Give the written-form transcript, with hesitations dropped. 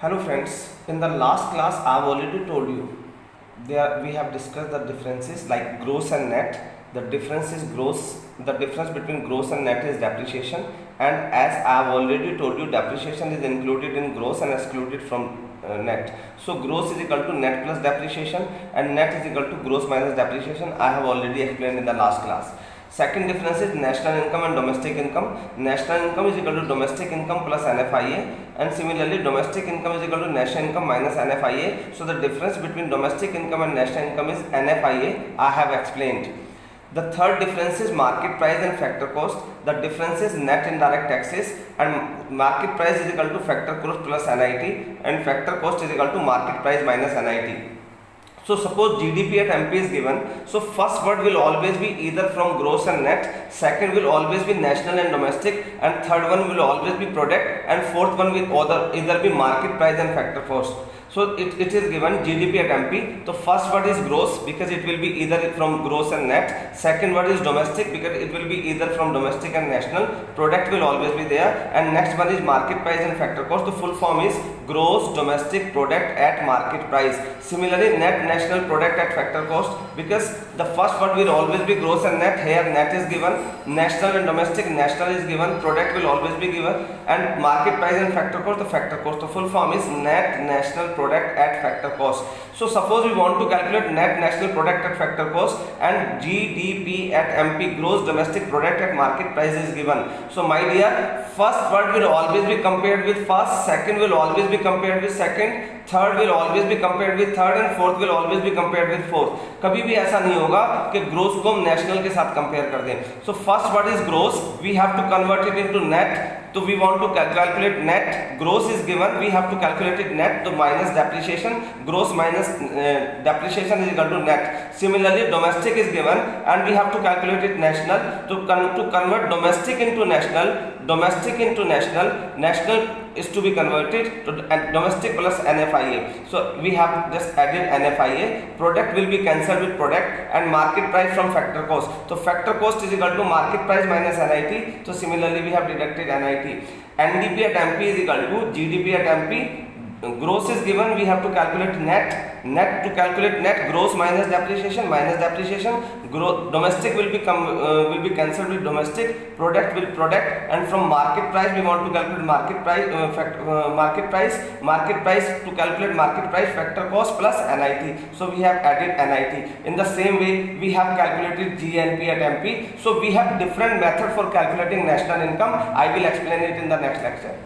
Hello friends, in the last class I have already told you there we have discussed the differences like gross and net. The difference is gross, the difference between gross and net is depreciation, and as I have already told you, depreciation is included in gross and excluded from net. So gross is equal to net plus depreciation and net is equal to gross minus depreciation. I have already explained in the last class. Second difference is national income and domestic income. National income is equal to domestic income plus NFIA, and similarly domestic income is equal to national income minus NFIA. So the difference between domestic income and national income is NFIA. I have explained. The third difference is market price and factor cost. The difference is net indirect taxes, and market price is equal to factor cost plus NIT, and factor cost is equal to market price minus NIT. So suppose GDP at MP is given, so first word will always be either from gross and net, second will always be national and domestic, and third one will always be product, and fourth one will either be market price and factor cost. So it is given GDP at MP. So first word is gross because it will be either from gross and net. Second word is domestic because it will be either from domestic and national. Product will always be there. And next one is market price and factor cost. The full form is gross domestic product at market price. Similarly, net national product at factor cost, because the first word will always be gross and net. Here net is given, national and domestic, national is given, product will always be given, and market price and factor cost, the factor cost. The full form is net national product at factor cost. So suppose we want to calculate net national product at factor cost, and GDP at MP, gross domestic product at market price, is given. So my dear, first word will always be compared with first, second will always be compared with second, third will always भी compared with third, and fourth will always भी compared with fourth. कभी भी ऐसा नहीं होगा कि gross को हम नेशनल के साथ कंपेयर कर दें. So first word is gross, we have to convert it into net. तो we want to calculate net. Gross is given, we have to calculate it net. तो minus depreciation, gross minus depreciation is equal to net. Similarly domestic is given and we have to calculate it national. तो to convert domestic into national, domestic into national, national is to be converted to domestic plus NFIA. So we have just added NFIA. Product will be cancelled with product, and market price from factor cost. So factor cost is equal to market price minus NIT. So similarly we have deducted NIT. NDP at MP is equal to GDP at MP. Gross is given, we have to calculate net. Net, to calculate net, gross minus depreciation. Domestic will be cancelled with domestic, product will product, and from market price we want to calculate market price. Market price, to calculate market price, factor cost plus NIT. So we have added NIT. In the same way we have calculated GNP at MP. So we have different method for calculating national income. I will explain it in the next lecture.